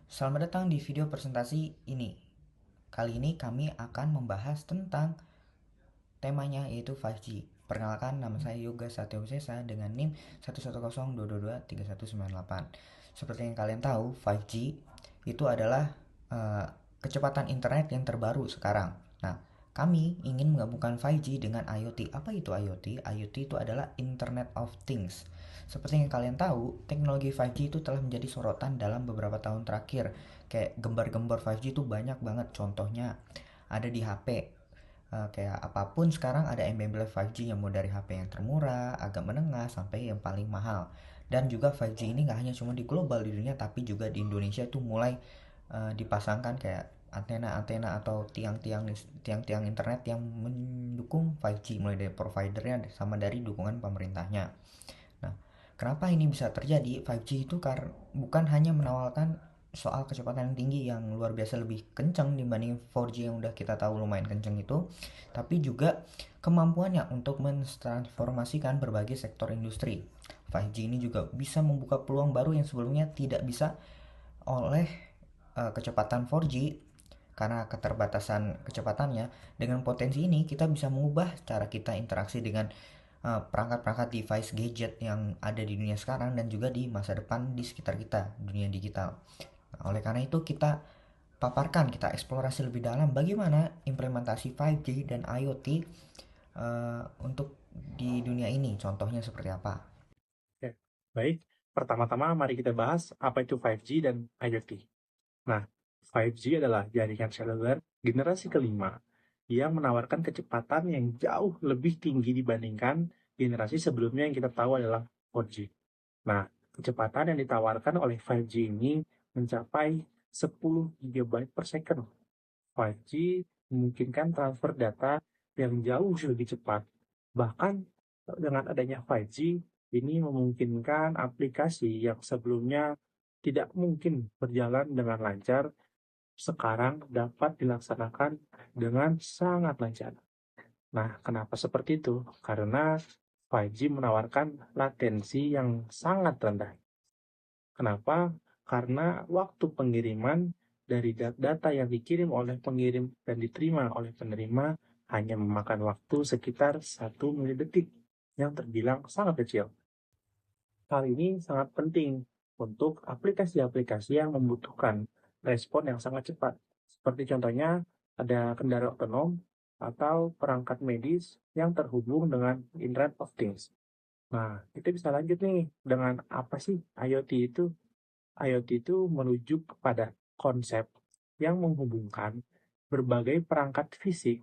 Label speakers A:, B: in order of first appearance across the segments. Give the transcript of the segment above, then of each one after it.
A: Selamat datang di video presentasi ini. Kali ini kami akan membahas tentang temanya yaitu 5G. Perkenalkan, nama saya Yoga Satya Sesa dengan NIM 110223198. Seperti yang kalian tahu, 5G itu adalah kecepatan internet yang terbaru sekarang. Nah, kami ingin menggabungkan 5G dengan IoT. Apa itu IoT? IoT itu adalah Internet of Things. Seperti yang kalian tahu, teknologi 5G itu telah menjadi sorotan dalam beberapa tahun terakhir. Kayak gembar-gembar 5G itu banyak banget. Contohnya ada di HP. Kayak apapun sekarang ada embel-embel 5G yang mau dari HP yang termurah, agak menengah, sampai yang paling mahal. Dan juga 5G ini nggak hanya cuma di global di dunia, tapi juga di Indonesia itu mulai dipasangkan kayak antena-antena atau tiang-tiang internet yang mendukung 5G mulai dari providernya sama dari dukungan pemerintahnya. Nah, kenapa ini bisa terjadi? 5G itu bukan hanya menawarkan soal kecepatan yang tinggi yang luar biasa lebih kencang dibanding 4G yang udah kita tahu lumayan kencang itu, tapi juga kemampuannya untuk mentransformasikan berbagai sektor industri. 5G ini juga bisa membuka peluang baru yang sebelumnya tidak bisa oleh kecepatan 4G karena keterbatasan kecepatannya. Dengan potensi ini kita bisa mengubah cara kita interaksi dengan perangkat-perangkat device gadget yang ada di dunia sekarang dan juga di masa depan di sekitar kita, dunia digital. Nah, oleh karena itu kita paparkan, kita eksplorasi lebih dalam bagaimana implementasi 5G dan IoT untuk di dunia ini. Contohnya seperti apa?
B: Oke, baik. Pertama-tama mari kita bahas apa itu 5G dan IoT. Nah, 5G adalah jaringan seluler generasi kelima yang menawarkan kecepatan yang jauh lebih tinggi dibandingkan generasi sebelumnya yang kita tahu adalah 4G. Nah, kecepatan yang ditawarkan oleh 5G ini mencapai 10 GB per second. 5G memungkinkan transfer data yang jauh lebih cepat. Bahkan dengan adanya 5G, ini memungkinkan aplikasi yang sebelumnya tidak mungkin berjalan dengan lancar, sekarang dapat dilaksanakan dengan sangat lancar. Nah, kenapa seperti itu? Karena 5G menawarkan latensi yang sangat rendah. Kenapa? Karena waktu pengiriman dari data yang dikirim oleh pengirim dan diterima oleh penerima hanya memakan waktu sekitar 1 milidetik yang terbilang sangat kecil. Hal ini sangat penting untuk aplikasi-aplikasi yang membutuhkan respon yang sangat cepat. Seperti contohnya ada kendaraan otonom atau perangkat medis yang terhubung dengan Internet of Things. Nah, kita bisa lanjut nih dengan apa sih IoT itu? IoT itu merujuk kepada konsep yang menghubungkan berbagai perangkat fisik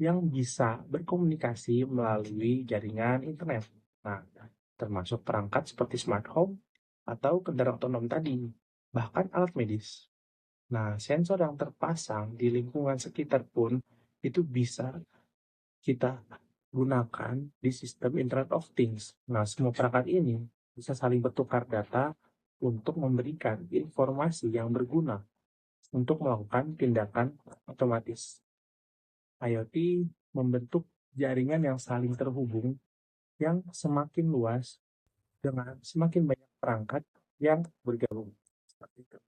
B: yang bisa berkomunikasi melalui jaringan internet. Nah, termasuk perangkat seperti smart home atau kendaraan otonom tadi, bahkan alat medis. Nah, sensor yang terpasang di lingkungan sekitar pun itu bisa kita gunakan di sistem Internet of Things. Nah, semua perangkat ini bisa saling bertukar data untuk memberikan informasi yang berguna untuk melakukan tindakan otomatis. IoT membentuk jaringan yang saling terhubung yang semakin luas dengan semakin banyak perangkat yang bergabung. Seperti itu.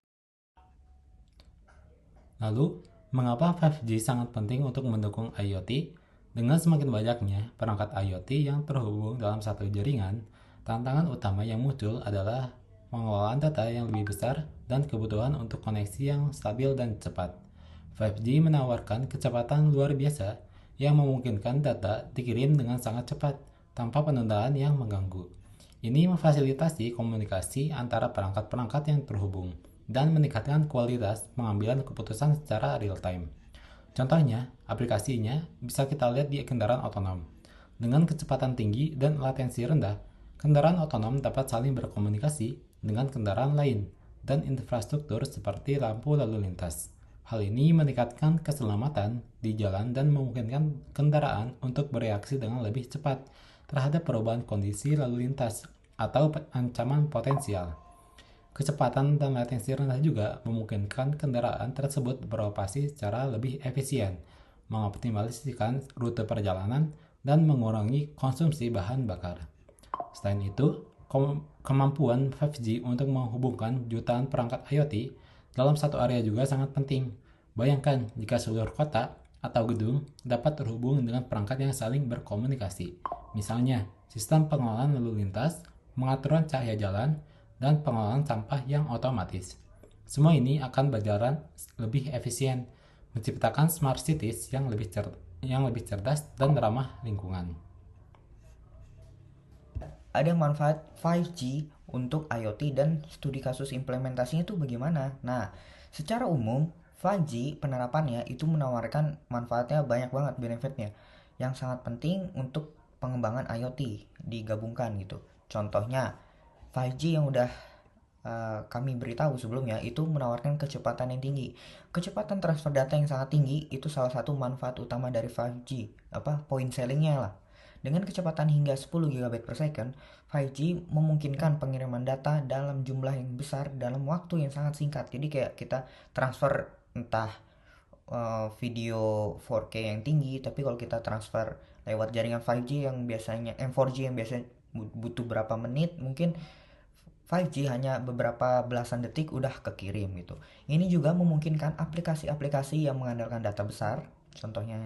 C: Lalu, mengapa 5G sangat penting untuk mendukung IoT? Dengan semakin banyaknya perangkat IoT yang terhubung dalam satu jaringan, tantangan utama yang muncul adalah pengelolaan data yang lebih besar dan kebutuhan untuk koneksi yang stabil dan cepat. 5G menawarkan kecepatan luar biasa yang memungkinkan data dikirim dengan sangat cepat tanpa penundaan yang mengganggu. Ini memfasilitasi komunikasi antara perangkat-perangkat yang terhubung dan meningkatkan kualitas pengambilan keputusan secara real-time. Contohnya, aplikasinya bisa kita lihat di kendaraan otonom. Dengan kecepatan tinggi dan latensi rendah, kendaraan otonom dapat saling berkomunikasi dengan kendaraan lain dan infrastruktur seperti lampu lalu lintas. Hal ini meningkatkan keselamatan di jalan dan memungkinkan kendaraan untuk bereaksi dengan lebih cepat terhadap perubahan kondisi lalu lintas atau ancaman potensial. Kecepatan dan latensi rendah juga memungkinkan kendaraan tersebut beroperasi secara lebih efisien, mengoptimalisasikan rute perjalanan, dan mengurangi konsumsi bahan bakar. Selain itu, kemampuan 5G untuk menghubungkan jutaan perangkat IoT dalam satu area juga sangat penting. Bayangkan jika seluruh kota atau gedung dapat terhubung dengan perangkat yang saling berkomunikasi. Misalnya, sistem pengelolaan lalu lintas, pengaturan cahaya jalan, dan pengelolaan sampah yang otomatis. Semua ini akan berjalan lebih efisien, menciptakan smart cities yang lebih cerdas dan ramah lingkungan.
A: Ada manfaat 5G untuk IoT dan studi kasus implementasinya itu bagaimana? Nah, secara umum 5G penerapannya itu menawarkan manfaatnya banyak banget benefitnya yang sangat penting untuk pengembangan IoT digabungkan gitu. Contohnya 5G yang udah kami beritahu sebelumnya itu menawarkan kecepatan yang tinggi. Kecepatan transfer data yang sangat tinggi itu salah satu manfaat utama dari 5G, point sellingnya lah. Dengan kecepatan hingga 10 GB per second, 5G memungkinkan pengiriman data dalam jumlah yang besar dalam waktu yang sangat singkat. Jadi kayak kita transfer entah video 4K yang tinggi, tapi kalau kita transfer lewat jaringan 5G yang biasanya 4G yang biasanya butuh berapa menit, mungkin 5G hanya beberapa belasan detik udah kekirim gitu. Ini juga memungkinkan aplikasi-aplikasi yang mengandalkan data besar, contohnya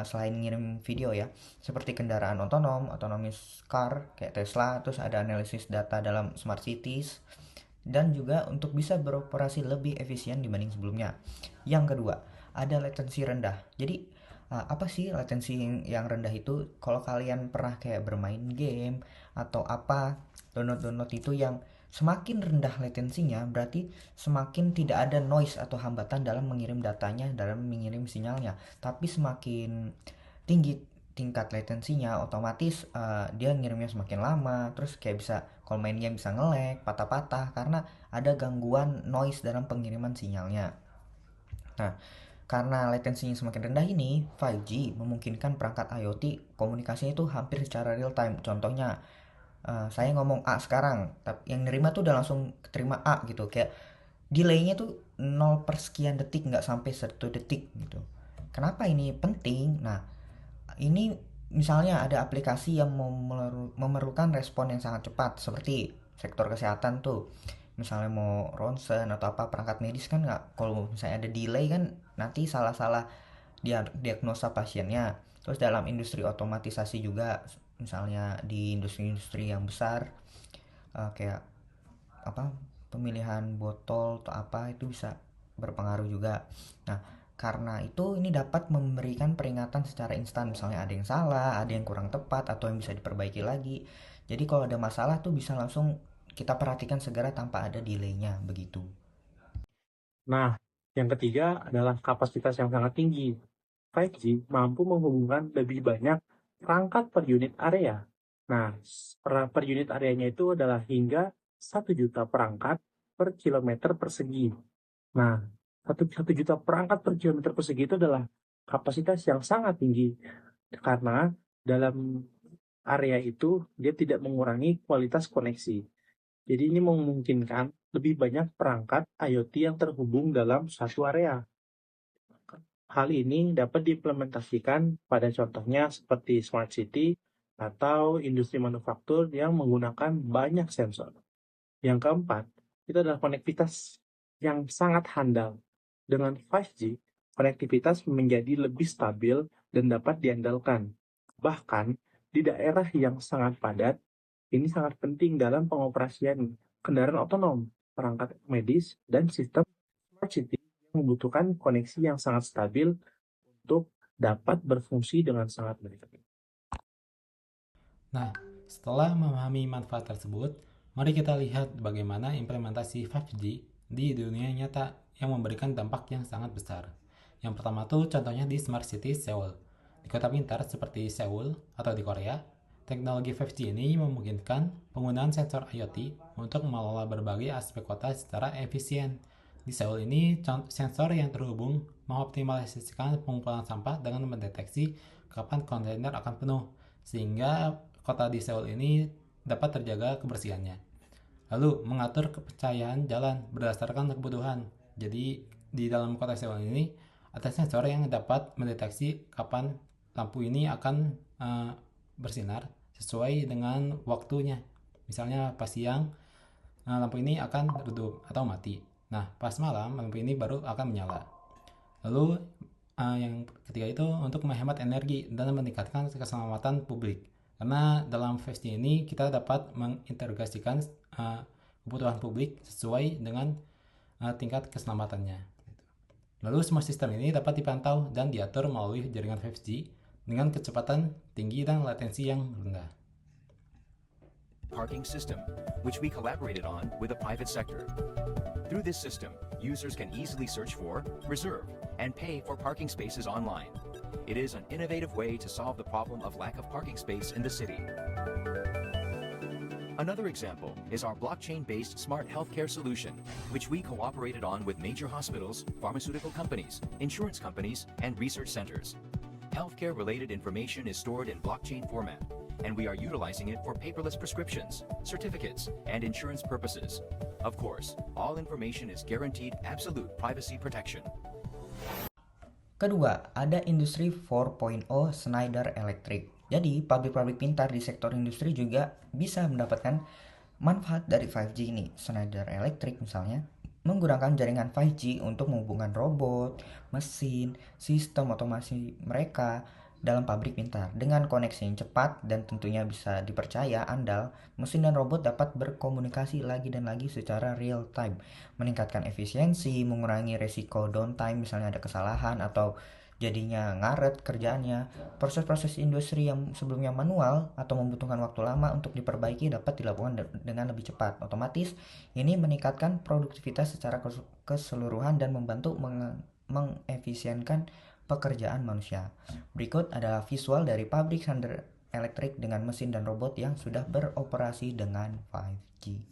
A: selain ngirim video ya, seperti kendaraan otonom, autonomous car kayak Tesla, terus ada analisis data dalam smart cities, dan juga untuk bisa beroperasi lebih efisien dibanding sebelumnya. Yang kedua, ada latensi rendah. Jadi apa sih latensi yang rendah itu? Kalau kalian pernah kayak bermain game atau apa, download itu yang semakin rendah latensinya berarti semakin tidak ada noise atau hambatan dalam mengirim datanya, dalam mengirim sinyalnya. Tapi semakin tinggi tingkat latensinya, otomatis dia ngirimnya semakin lama, terus kayak bisa kalau main game bisa nge-lag, patah-patah karena ada gangguan noise dalam pengiriman sinyalnya. Nah, karena latensinya semakin rendah ini, 5G memungkinkan perangkat IoT komunikasinya itu hampir secara real time. Contohnya, saya ngomong A sekarang, tapi yang nerima tuh udah langsung terima A gitu. Kayak delaynya tuh 0 per sekian detik, nggak sampai 1 detik gitu. Kenapa ini penting? Nah, ini misalnya ada aplikasi yang memerlukan respon yang sangat cepat, seperti sektor kesehatan tuh. Misalnya mau ronsen atau apa perangkat medis kan nggak, kalau misalnya ada delay kan nanti salah-salah diagnosa pasiennya. Terus dalam industri otomatisasi juga, misalnya di industri-industri yang besar, kayak apa pemilihan botol atau apa itu bisa berpengaruh juga. Nah, karena itu ini dapat memberikan peringatan secara instan, misalnya ada yang salah, ada yang kurang tepat atau yang bisa diperbaiki lagi. Jadi kalau ada masalah tuh bisa langsung kita perhatikan segera tanpa ada delaynya begitu.
B: Nah, yang ketiga adalah kapasitas yang sangat tinggi. 5G mampu menghubungkan lebih banyak perangkat per unit area. Nah, per unit areanya itu adalah hingga 1 juta perangkat per kilometer persegi. Nah, 1 juta perangkat per kilometer persegi itu adalah kapasitas yang sangat tinggi karena dalam area itu dia tidak mengurangi kualitas koneksi. Jadi ini memungkinkan lebih banyak perangkat IoT yang terhubung dalam satu area. Hal ini dapat diimplementasikan pada contohnya seperti smart city atau industri manufaktur yang menggunakan banyak sensor. Yang keempat, itu adalah konektivitas yang sangat handal. Dengan 5G, konektivitas menjadi lebih stabil dan dapat diandalkan. Bahkan, di daerah yang sangat padat, ini sangat penting dalam pengoperasian kendaraan otonom, perangkat medis, dan sistem smart city yang membutuhkan koneksi yang sangat stabil untuk dapat berfungsi dengan sangat baik.
C: Nah, setelah memahami manfaat tersebut, mari kita lihat bagaimana implementasi 5G di dunia nyata yang memberikan dampak yang sangat besar. Yang pertama tuh contohnya di Smart City Seoul. Di kota pintar seperti Seoul atau di Korea, teknologi 5G ini memungkinkan penggunaan sensor IoT untuk mengelola berbagai aspek kota secara efisien. Di Seoul ini, sensor yang terhubung mengoptimalisasikan pengumpulan sampah dengan mendeteksi kapan kontainer akan penuh, sehingga kota di Seoul ini dapat terjaga kebersihannya. Lalu, mengatur kepercayaan jalan berdasarkan kebutuhan. Jadi, di dalam kota Seoul ini, ada sensor yang dapat mendeteksi kapan lampu ini akan bersinar sesuai dengan waktunya. Misalnya pas siang, lampu ini akan redup atau mati. Nah, pas malam, lampu ini baru akan menyala. Lalu, yang ketiga itu untuk menghemat energi dan meningkatkan keselamatan publik. Karena dalam 5G ini kita dapat mengintegrasikan kebutuhan publik sesuai dengan tingkat keselamatannya. Lalu semua sistem ini dapat dipantau dan diatur melalui jaringan 5G dengan kecepatan tinggi dan latensi yang rendah.
D: Parking system, which we collaborated on with the private sector. Through this system, users can easily search for, reserve, and pay for parking spaces online. It is an innovative way to solve the problem of lack of parking space in the city. Another example is our blockchain-based smart healthcare solution, which we cooperated on with major hospitals, pharmaceutical companies, insurance companies, and research centers. Healthcare-related information is stored in blockchain format, and we are utilizing it for paperless prescriptions, certificates, and insurance purposes. Of course, all information is guaranteed absolute privacy protection.
A: Kedua, ada industri 4.0 Schneider Electric. Jadi, pabrik-pabrik pintar di sektor industri juga bisa mendapatkan manfaat dari 5G ini. Schneider Electric misalnya menggunakan jaringan 5G untuk menghubungkan robot, mesin, sistem otomasi mereka dalam pabrik pintar. Dengan koneksi yang cepat dan tentunya bisa dipercaya andal, mesin dan robot dapat berkomunikasi lagi dan lagi secara real time, meningkatkan efisiensi, mengurangi resiko downtime misalnya ada kesalahan atau jadinya ngaret kerjaannya. Proses-proses industri yang sebelumnya manual atau membutuhkan waktu lama untuk diperbaiki dapat dilakukan dengan lebih cepat. Otomatis ini meningkatkan produktivitas secara keseluruhan dan membantu mengefisienkan pekerjaan manusia. Berikut adalah visual dari pabrik Schneider Electric dengan mesin dan robot yang sudah beroperasi dengan 5G.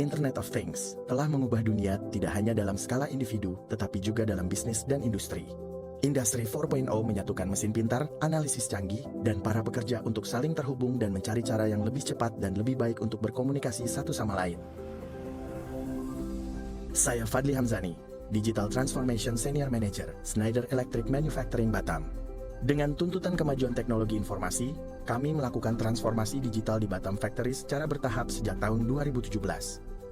E: Internet of Things telah mengubah dunia tidak hanya dalam skala individu, tetapi juga dalam bisnis dan industri. Industri 4.0 menyatukan mesin pintar, analisis canggih, dan para pekerja untuk saling terhubung dan mencari cara yang lebih cepat dan lebih baik untuk berkomunikasi satu sama lain. Saya Fadli Hamzani, Digital Transformation Senior Manager, Schneider Electric Manufacturing Batam. Dengan tuntutan kemajuan teknologi informasi, kami melakukan transformasi digital di Batam Factory secara bertahap sejak tahun 2017.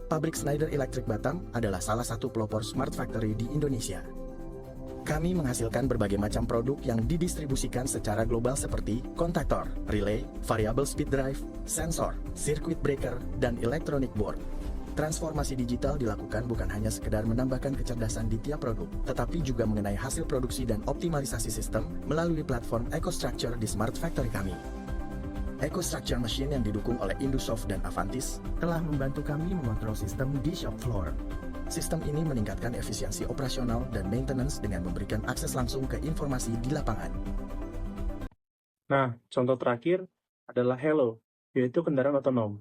E: Pabrik Schneider Electric Batam adalah salah satu pelopor smart factory di Indonesia. Kami menghasilkan berbagai macam produk yang didistribusikan secara global seperti kontaktor, relay, variable speed drive, sensor, circuit breaker, dan electronic board. Transformasi digital dilakukan bukan hanya sekedar menambahkan kecerdasan di tiap produk, tetapi juga mengenai hasil produksi dan optimalisasi sistem melalui platform EcoStruxure di Smart Factory kami. EcoStruxure Machine yang didukung oleh Indusoft dan Avantis telah membantu kami mengontrol sistem di shop floor. Sistem ini meningkatkan efisiensi operasional dan maintenance dengan memberikan akses langsung ke informasi di lapangan.
B: Nah, contoh terakhir adalah Hello, yaitu kendaraan otonom.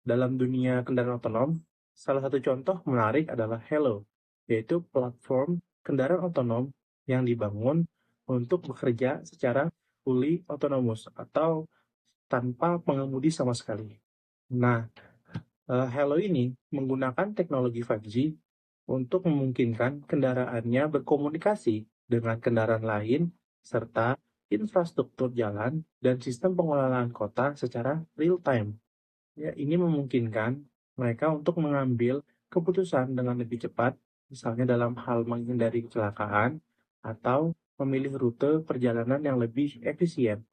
B: Dalam dunia kendaraan otonom, salah satu contoh menarik adalah Hello, yaitu platform kendaraan otonom yang dibangun untuk bekerja secara fully autonomous atau tanpa pengemudi sama sekali. Nah, Hello ini menggunakan teknologi 5G untuk memungkinkan kendaraannya berkomunikasi dengan kendaraan lain serta infrastruktur jalan dan sistem pengelolaan kota secara real time. Ya, ini memungkinkan mereka untuk mengambil keputusan dengan lebih cepat, misalnya dalam hal menghindari kecelakaan atau memilih rute perjalanan yang lebih efisien.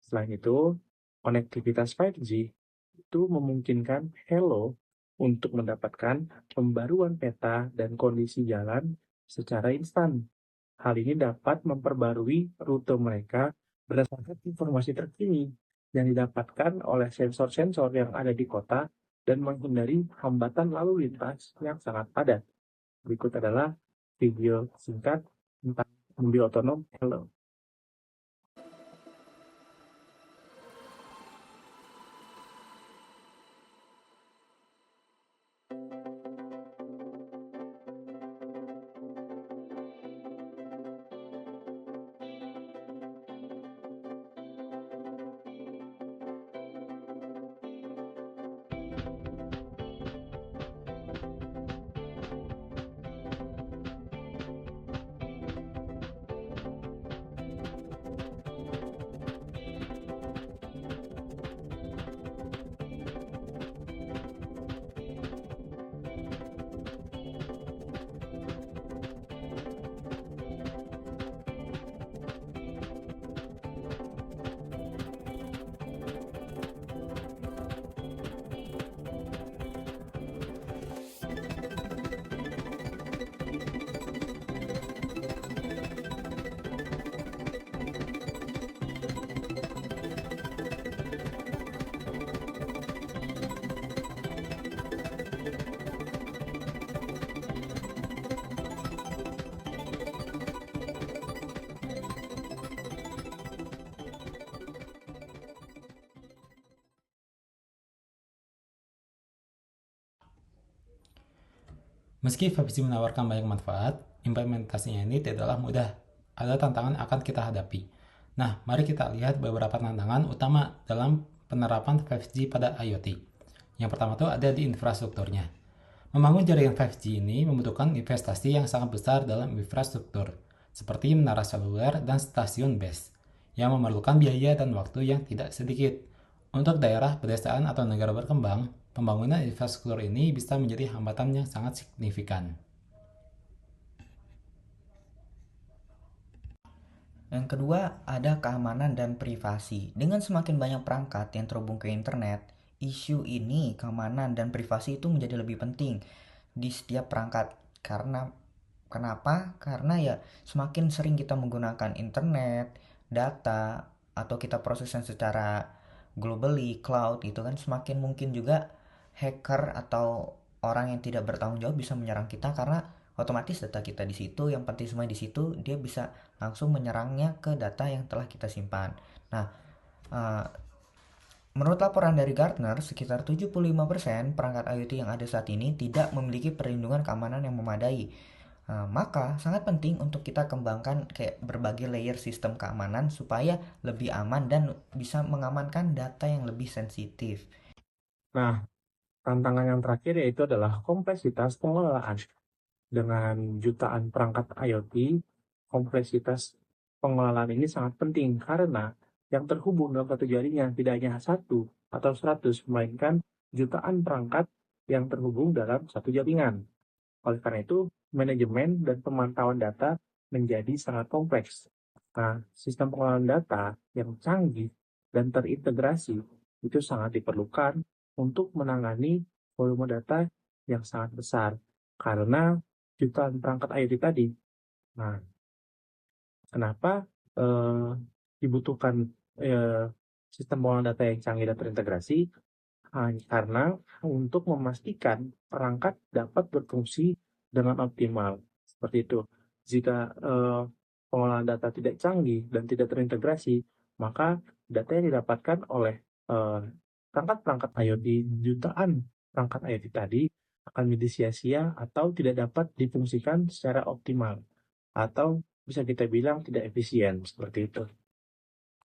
B: Selain itu, konektivitas 5G itu memungkinkan Hello untuk mendapatkan pembaruan peta dan kondisi jalan secara instan. Hal ini dapat memperbarui rute mereka berdasarkan informasi terkini yang didapatkan oleh sensor-sensor yang ada di kota dan menghindari hambatan lalu lintas yang sangat padat. Berikut adalah video singkat tentang mobil otonom Hello.
C: Meski 5G menawarkan banyak manfaat, implementasinya ini tidaklah mudah. Ada tantangan akan kita hadapi. Nah, mari kita lihat beberapa tantangan utama dalam penerapan 5G pada IoT. Yang pertama tuh ada di infrastrukturnya. Membangun jaringan 5G ini membutuhkan investasi yang sangat besar dalam infrastruktur, seperti menara seluler dan stasiun base, yang memerlukan biaya dan waktu yang tidak sedikit. Untuk daerah, pedesaan, atau negara berkembang, pembangunan infrastruktur ini bisa menjadi hambatan yang sangat signifikan.
A: Yang kedua, ada keamanan dan privasi. Dengan semakin banyak perangkat yang terhubung ke internet, isu ini, keamanan dan privasi itu menjadi lebih penting di setiap perangkat. Kenapa? Karena ya semakin sering kita menggunakan internet, data, atau kita prosesnya secara globally, cloud itu kan semakin mungkin juga hacker atau orang yang tidak bertanggung jawab bisa menyerang kita karena otomatis data kita di situ, yang penting semua di situ, dia bisa langsung menyerangnya ke data yang telah kita simpan. Nah, menurut laporan dari Gartner, sekitar 75% perangkat IoT yang ada saat ini tidak memiliki perlindungan keamanan yang memadai. Maka sangat penting untuk kita kembangkan kayak berbagai layer sistem keamanan supaya lebih aman dan bisa mengamankan data yang lebih sensitif.
B: Nah, tantangan yang terakhir yaitu adalah kompleksitas pengelolaan. Dengan jutaan perangkat IoT, kompleksitas pengelolaan ini sangat penting karena yang terhubung dalam satu jaringan tidak hanya satu atau 100, melainkan jutaan perangkat yang terhubung dalam satu jaringan. Oleh karena itu, manajemen dan pemantauan data menjadi sangat kompleks. Nah, sistem pengelolaan data yang canggih dan terintegrasi itu sangat diperlukan untuk menangani volume data yang sangat besar karena jutaan perangkat IoT tadi. Nah, kenapa dibutuhkan sistem pengelolaan data yang canggih dan terintegrasi? Karena untuk memastikan perangkat dapat berfungsi dengan optimal. Seperti itu. Jika pengolahan data tidak canggih dan tidak terintegrasi, maka data yang didapatkan oleh perangkat-perangkat IoT, jutaan perangkat IoT tadi akan menjadi sia-sia atau tidak dapat difungsikan secara optimal. Atau bisa kita bilang tidak efisien, seperti itu.